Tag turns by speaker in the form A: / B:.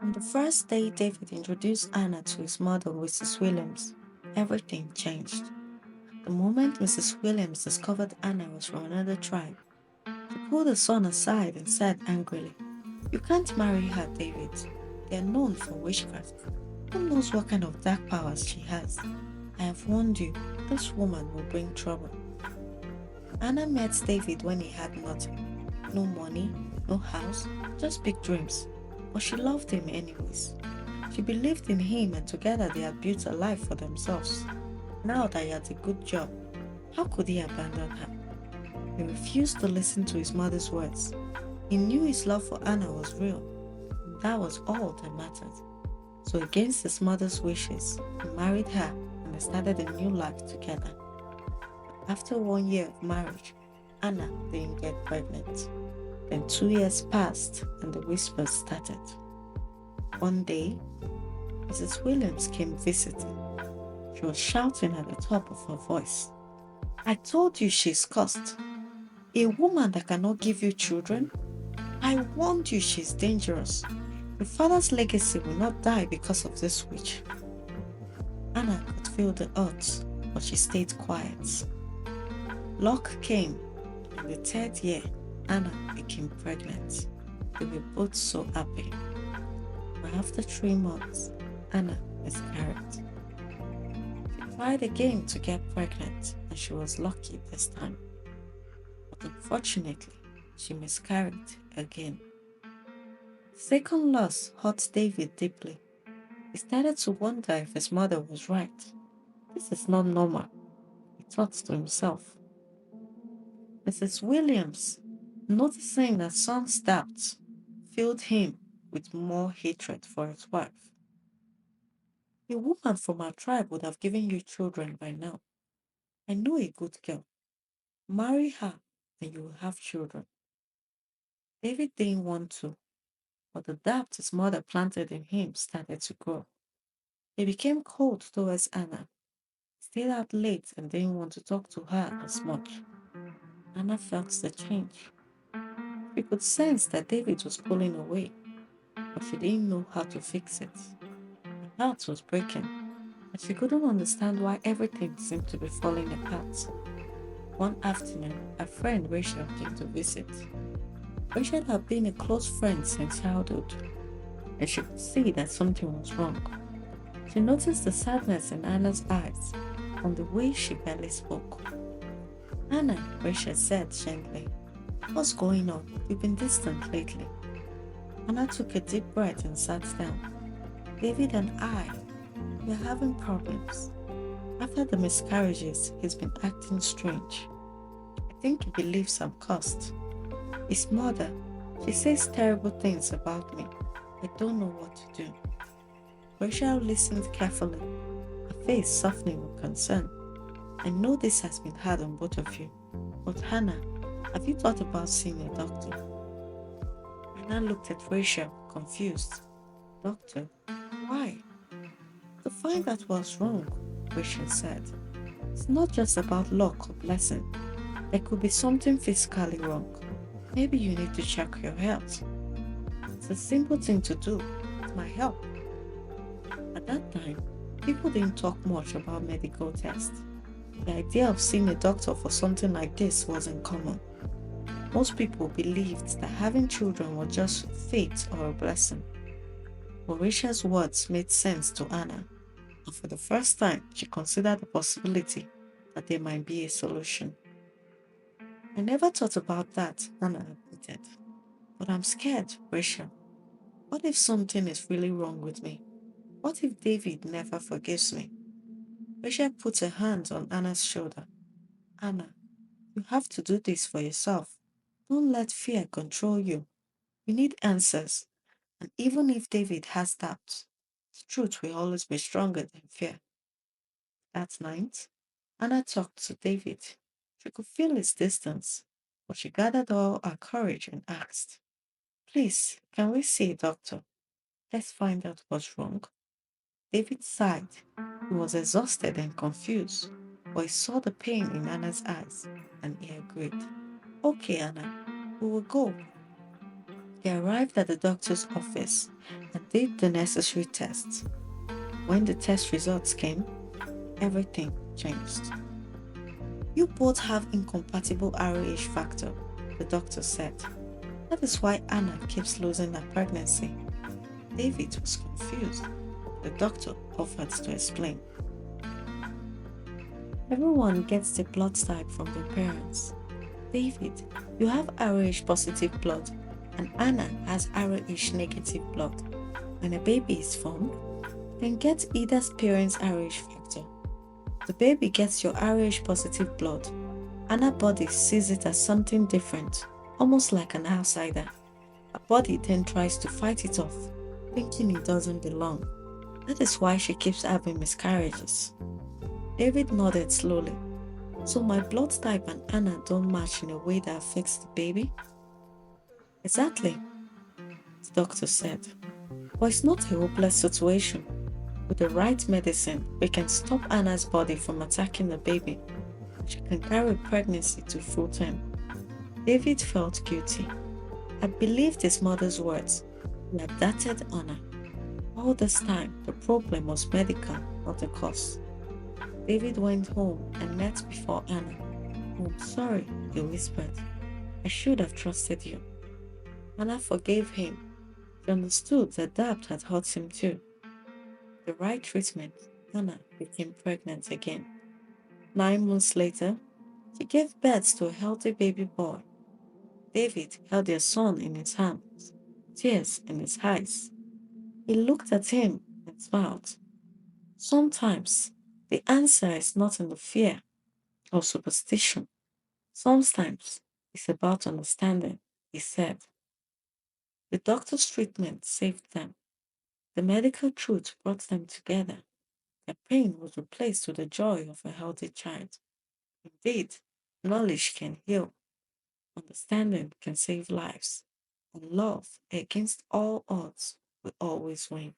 A: On the first day David introduced Anna to his mother, Mrs. Williams, everything changed. The moment Mrs. Williams discovered Anna was from another tribe, she pulled her son aside and said angrily, "You can't marry her, David. They are known for witchcraft. Who knows what kind of dark powers she has? I have warned you, this woman will bring trouble." Anna met David when he had nothing. No money, no house, just big dreams. But she loved him anyways. She believed in him and together they had built a life for themselves. Now that he had a good job, how could he abandon her? He refused to listen to his mother's words. He knew his love for Anna was real, and that was all that mattered. So, against his mother's wishes, he married her and they started a new life together. After 1 year of marriage, Anna didn't get pregnant. Then 2 years passed and the whispers started. One day, Mrs. Williams came visiting. She was shouting at the top of her voice, "I told you she's cursed. A woman that cannot give you children? I warned you she's dangerous. Your father's legacy will not die because of this witch." Anna could feel the odds, but she stayed quiet. Luck came. In the third year, Anna became pregnant. They were both so happy. But after 3 months, Anna miscarried. She tried again to get pregnant and she was lucky this time. But unfortunately, she miscarried again. The second loss hurt David deeply. He started to wonder if his mother was right. This is not normal, he thought to himself. Mrs. Williams, noticing that son's doubts, filled him with more hatred for his wife. "A woman from our tribe would have given you children by now. I know a good girl. Marry her and you will have children." David didn't want to, but the doubt his mother planted in him started to grow. He became cold towards Anna, stayed out late and didn't want to talk to her as much. Anna felt the change. She could sense that David was pulling away, but she didn't know how to fix it. Her heart was breaking, and she couldn't understand why everything seemed to be falling apart. One afternoon, a friend Rachel came to visit. Rachel had been a close friend since childhood, and she could see that something was wrong. She noticed the sadness in Anna's eyes and the way she barely spoke. "Anna," Rachel said gently, "what's going on? You've been distant lately." Anna took a deep breath and sat down. "David and I, we're having problems. After the miscarriages, he's been acting strange. I think he believes I'm cursed. His mother, she says terrible things about me. I don't know what to do." Rachel listened carefully, her face softening with concern. "I know this has been hard on both of you, but Hannah, have you thought about seeing a doctor?" Hannah looked at Rachel, confused. "Doctor? Why?" "To find out what's wrong," Rachel said. "It's not just about luck or blessing. There could be something physically wrong. Maybe you need to check your health. It's a simple thing to do. It might help." At that time, people didn't talk much about medical tests. The idea of seeing a doctor for something like this wasn't common. Most people believed that having children was just fate or a blessing. But Rachel's words made sense to Anna, and for the first time, she considered the possibility that there might be a solution. "I never thought about that," Anna admitted. "But I'm scared, Rachel. What if something is really wrong with me? What if David never forgives me?" Rachel put her hand on Anna's shoulder. "Anna, you have to do this for yourself. Don't let fear control you. You need answers. And even if David has doubts, the truth will always be stronger than fear." That night, Anna talked to David. She could feel his distance, but she gathered all her courage and asked, "Please, can we see a doctor? Let's find out what's wrong." David sighed. He was exhausted and confused, but he saw the pain in Anna's eyes and he agreed. "Okay, Anna, we will go." They arrived at the doctor's office and did the necessary tests. When the test results came, everything changed. You both have incompatible RH factor, the doctor said. That is why Anna keeps losing her pregnancy. David was confused. The doctor offered to explain. Everyone gets the blood type from their parents. David, you have RH positive blood, and Anna has RH negative blood. When a baby is formed, then get either parent's RH factor. The baby gets your RH positive blood. Anna's body sees it as something different, almost like an outsider. Her body then tries to fight it off, thinking it doesn't belong. That is why she keeps having miscarriages. David nodded slowly. So my blood type and Anna don't match in a way that affects the baby? Exactly, the doctor said. But it's not a hopeless situation. With the right medicine, we can stop Anna's body from attacking the baby. She can carry pregnancy to full term. David felt guilty. I believed his mother's words. He had doubted Anna. All this time, the problem was medical, not the cause. David went home and knelt before Anna. I'm sorry, he whispered. I should have trusted you. Anna forgave him. She understood that doubt had hurt him too. The right treatment, Anna became pregnant again. 9 months later, she gave birth to a healthy baby boy. David held their son in his arms, tears in his eyes. He looked at him and smiled. Sometimes the answer is not in the fear or superstition. Sometimes it's about understanding, he said. The doctor's treatment saved them. The medical truth brought them together. Their pain was replaced with the joy of a healthy child. Indeed, knowledge can heal, understanding can save lives, and love, against all odds, will always win.